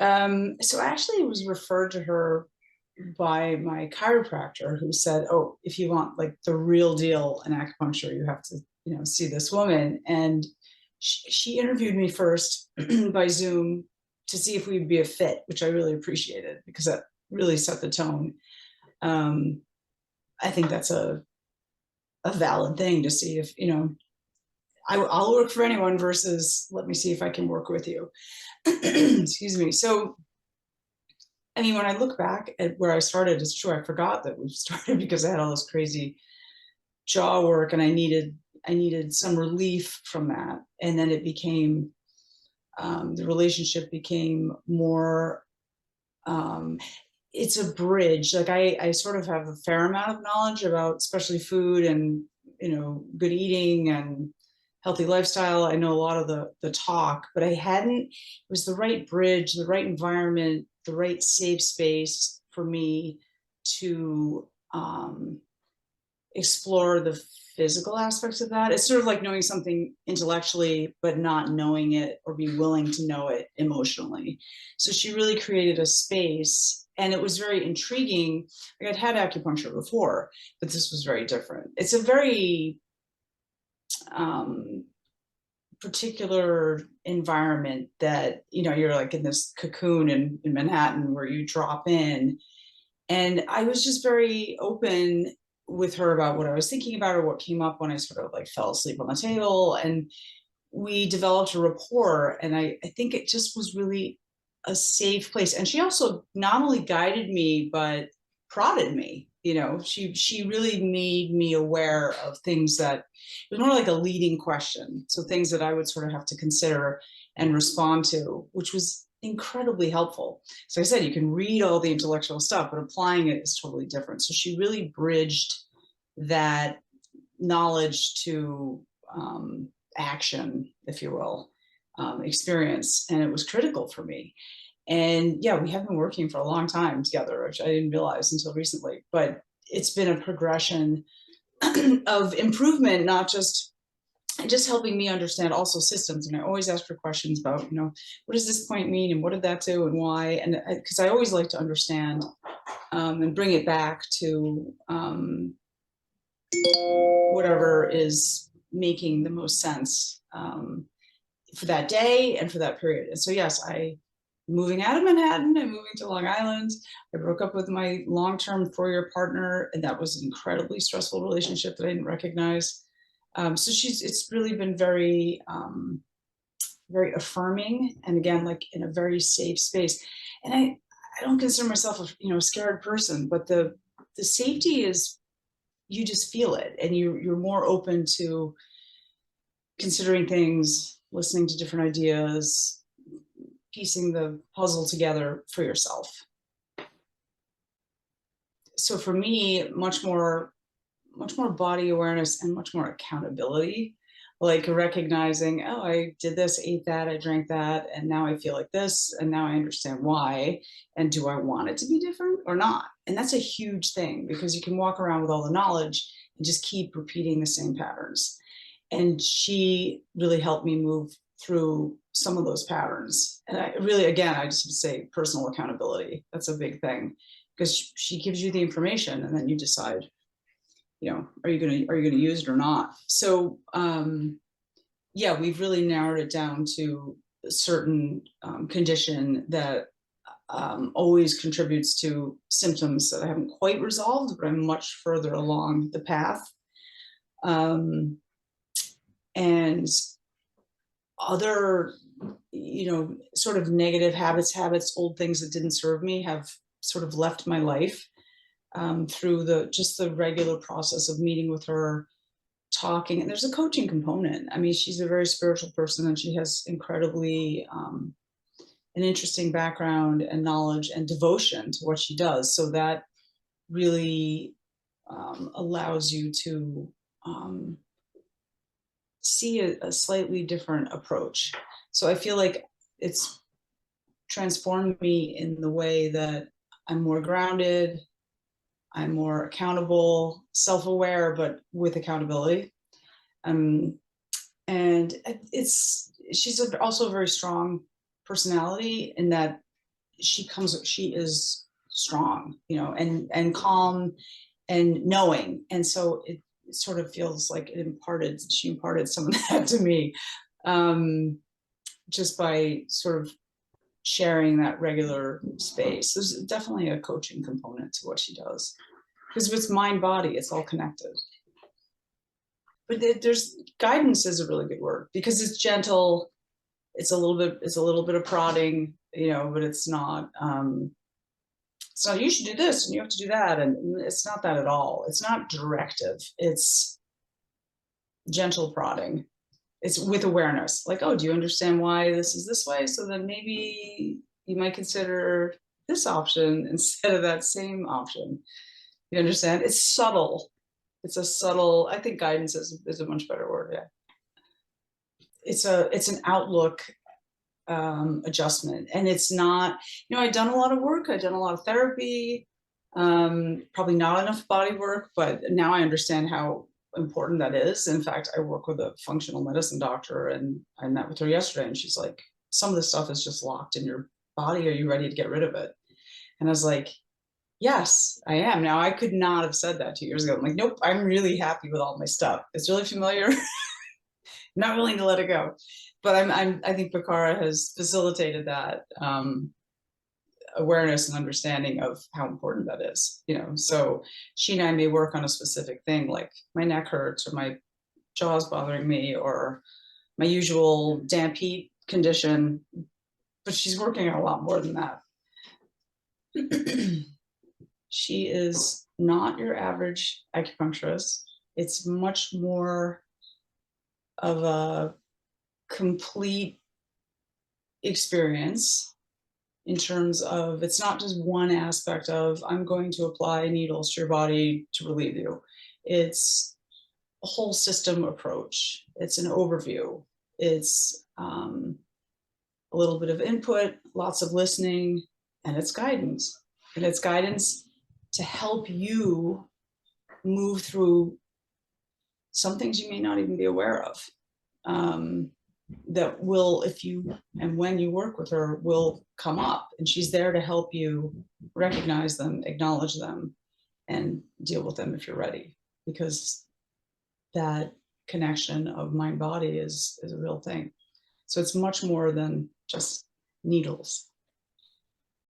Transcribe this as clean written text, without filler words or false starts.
So actually it was referred to her by my chiropractor, who said, "Oh, if you want like the real deal in acupuncture, you have to, see this woman." And she interviewed me first by Zoom to see if we'd be a fit, which I really appreciated because that really set the tone. Um, I think that's a valid thing to see if, I'll work for anyone versus let me see if I can work with you. Excuse me. So I mean, when I look back at where I started, it's true. I forgot that we started because I had all this crazy jaw work, and I needed some relief from that. And then it became the relationship became more. Um, it's a bridge. Like I sort of have a fair amount of knowledge about, especially food and good eating and healthy lifestyle. I know a lot of the talk, but I hadn't. It was the right bridge, the right environment, the right safe space for me to explore the physical aspects of that. It's sort of like knowing something intellectually, but not knowing it or be willing to know it emotionally. So she really created a space, and it was very intriguing. Like I'd had acupuncture before, but this was very different. It's a very um, particular environment that, you're like in this cocoon in Manhattan where you drop in. And I was just very open with her about what I was thinking about or what came up when I sort of like fell asleep on the table. And we developed a rapport. And I think it just was really a safe place. And she also not only guided me, but prodded me. She really made me aware of things that it was more like a leading question. So things that I would sort of have to consider and respond to, which was incredibly helpful. So I said, you can read all the intellectual stuff, but applying it is totally different. So she really bridged that knowledge to action, if you will, experience. And it was critical for me. And yeah, we have been working for a long time together, which I didn't realize until recently, but it's been a progression of improvement, not just helping me understand also systems. And I always ask her questions about, what does this point mean and what did that do and why? And because I always like to understand and bring it back to whatever is making the most sense for that day and for that period. And so, yes, moving out of Manhattan and moving to Long Island, I broke up with my long-term 4-year partner, and that was an incredibly stressful relationship that I didn't recognize. So it's really been very affirming, and again, like in a very safe space. And I don't consider myself a scared person, but the safety is, you just feel it, and you're more open to considering things, listening to different ideas, piecing the puzzle together for yourself. So for me, much more body awareness and much more accountability, like recognizing, oh, I did this, ate that, I drank that, and now I feel like this, and now I understand why. And do I want it to be different or not? And that's a huge thing, because you can walk around with all the knowledge and just keep repeating the same patterns. And she really helped me move through some of those patterns. And I really, again, I just would say personal accountability. That's a big thing, because she gives you the information and then you decide, are you gonna use it or not? So yeah, we've really narrowed it down to a certain condition that always contributes to symptoms that I haven't quite resolved, but I'm much further along the path. And other, sort of negative habits, old things that didn't serve me have sort of left my life through the regular process of meeting with her, talking. And there's a coaching component. I mean, she's a very spiritual person, and she has incredibly an interesting background and knowledge and devotion to what she does. So that really allows you to see a slightly different approach. So I feel like it's transformed me in the way that I'm more grounded, I'm more accountable, self-aware, but with accountability. And she's also a very strong personality, in that she is strong, you know, and calm and knowing. And so it sort of feels like she imparted some of that to me, just by sort of sharing that regular space. There's definitely a coaching component to what she does, because if it's mind body, it's all connected. But there's guidance is a really good word, because it's gentle. It's a little bit of prodding, you know, but it's not so you should do this and you have to do that, and it's not that at all. It's not directive. It's gentle prodding. It's with awareness, like, oh, do you understand why this is this way? So then maybe you might consider this option instead of that same option. You understand? It's subtle. It's a subtle, I think guidance is a much better word. Yeah. It's an outlook adjustment. And it's not, you know, I've done a lot of work. I've done a lot of therapy, probably not enough body work, but now I understand how important that is. In fact, I work with a functional medicine doctor, and I met with her yesterday, and she's like, some of this stuff is just locked in your body. Are you ready to get rid of it? And I was like, yes, I am. Now, I could not have said that 2 years ago. I'm like, nope, I'm really happy with all my stuff. It's really familiar. Not willing to let it go. But I think Bakara has facilitated that awareness and understanding of how important that is, you know. So she and I may work on a specific thing, like my neck hurts or my jaw's bothering me or my usual damp heat condition, but she's working on a lot more than that. She is not your average acupuncturist. It's much more of a complete experience in terms of, it's not just one aspect of, I'm going to apply needles to your body to relieve you. It's a whole system approach. It's an overview. It's a little bit of input, lots of listening, and it's guidance. And it's guidance to help you move through some things you may not even be aware of. That will, if you and when you work with her, will come up, and she's there to help you recognize them, acknowledge them, and deal with them if you're ready, because that connection of mind body is a real thing. So it's much more than just needles.